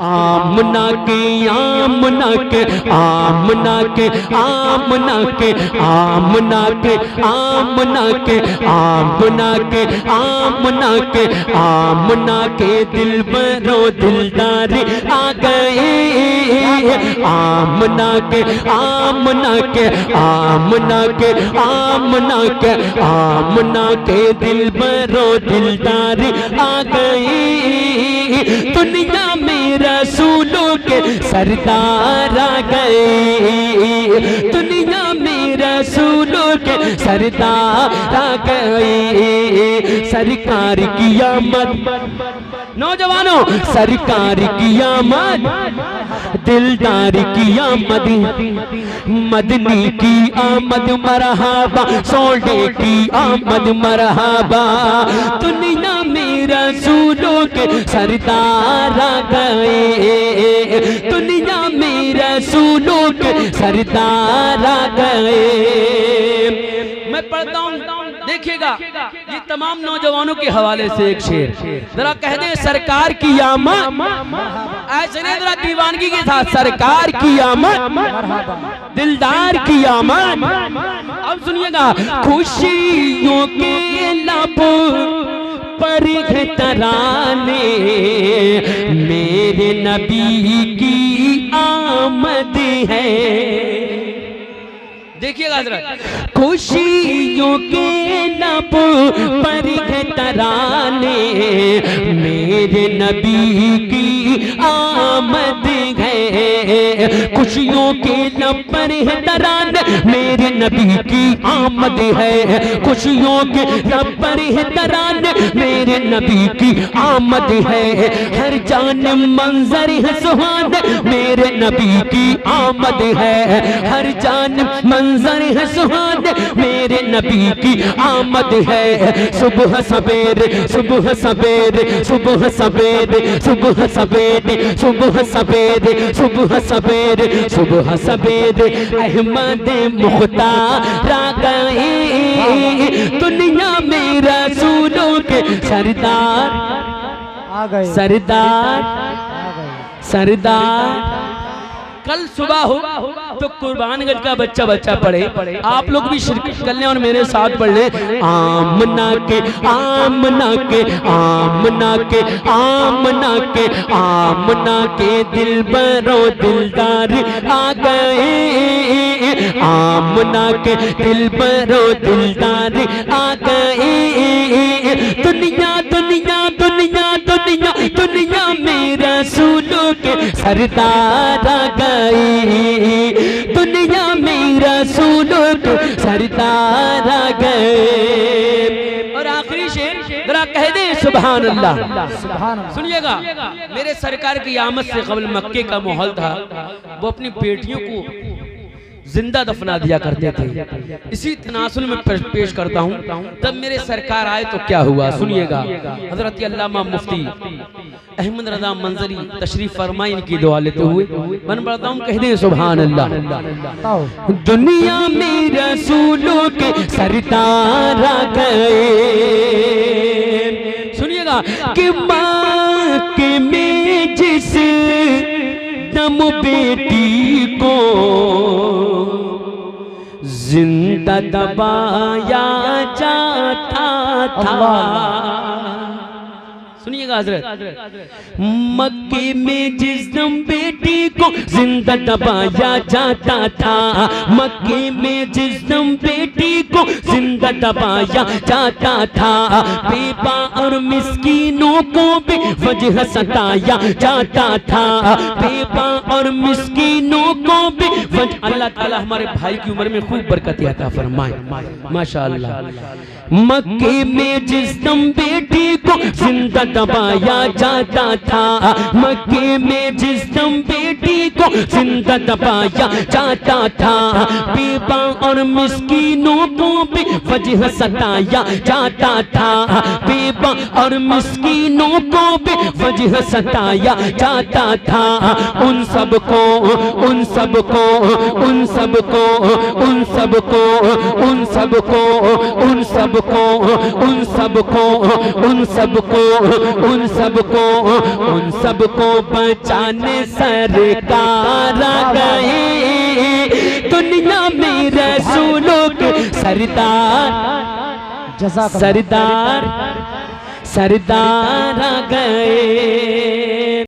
आमना के आमना के आमना के आमना के आमना के आमना के आमना के आमना के आमना के दिल बरो दिलदारी आ गए। आमना के आमना के आमना के आमना के आमना के दिल बरो दिलदारी आ गई। दुनिया में रसूलों के सरदार आ गए। दुनिया में रसूलों के सरदार आ गए। सरकार की आमद नौजवानों, सरकार की आमद, दिलदार की आमद, मदनी की आमद मरहबा, सोल्डे की आमद मरहबा। दुनिया में रसूलों के सरदार आ गए। दुनिया में रसूलों के सरदार आ गए। मैं पढ़ता हूँ, देखिएगा ये तमाम नौजवानों के हवाले से एक शेर, जरा कह दे सरकार की आमद, ऐसे नहीं जरा दीवानगी के साथ, सरकार की आमद, दिलदार की आमद। अब सुनिएगा, खुशियों के लब पर है तराने, मेरे नबी की आमद है। देखिएगा जरा, खुशियों के लब पर है तराने, मेरे नबी की आमद है। खुशियों के लब पर है तराने, मेरे नबी की आमद है। खुशियों के लब पर है तराने, मेरे नबी की आमद है। हर जानिब मंजर है सुहाने, मेरे नबी की आमद है। हर जानिब मंजर है सुहाने, मेरे नबी की आमद है। सुबह सवेरे सुबह सवेरे सुबह सवेरे सुबह सवेरे सुबह सवेरे सुबह सवेरे सुबह सवेरे अहमद मुख्तार आ गए। दुनिया में रसूलों के सरदार आ गए। सरदार सरदार कल सुबह हो तो कुर्बानगंज का बच्चा बच्चा पढ़े, आप लोग भी शिरकत कर लें और मेरे साथ पढ़ लें। आमना के आमना के आमना के आमना के आमना के दिल बरो दिलदार आ गए। आमना के दिल बरो दिलदार आ गए। दुनिया दुनिया दुनिया दुनिया दुनिया में रसूलों के सरदार आ गए। दुनिया में रसूलों के सरदार आ गए। और आखिरी शेर जरा कह दे सुभान अल्लाह। सुनिएगा, मेरे सरकार की आमद से कबल मक्के का माहौल था, वो अपनी बेटियों को जिंदा दफना दिया करते थे। इसी तनासुल में पेश करता हूँ, तब मेरे सरकार आए तो क्या हुआ, सुनिएगा। हजरत अल्लामा मुफ्ती अहमद रजा मंजरी तशरीफ फरमाई, इनकी दुआ लेते हुए मन पढ़ता हूँ, कह दें सुभान अल्लाह। दुनिया में रसूलों के सरदार आ गए। सुनिएगा कि मक्के में जिस दम बेटी को जिंदा दबाया जाता था। सुनिएगा हजरत, मक्के में जिस दम बेटी को जिंदा दबाया जाता था, मक्के में जिस दम बेटी को जिंदा दबाया जाता था, बेबा और मिस्कीनों को भी वजह सताया जाता था। बेबा और मिस्कीनों को भी वजह। अल्लाह ताला हमारे भाई की उम्र में खूब बरकत अता फरमाए, माशाअल्लाह। मक्के में जिस दम बेटी को जिंदा दबाया जाता था, मक्के में जिस दम बेटी को जिंदा दबाया जाता था, बेबा और मिस्कीनों को भी वजह सताया जाता था। बेबा और मिस्कीनों को भी वजह सताया जाता था। उन सबको उन सबको उन सबको उन सबको उन सबको उन सबको सबको उन सबको उन सबको उन सबको उन सबको बचाने सरकार आ गए। दुनिया में रसूलों के सरदार सरदार सरदार आ गए।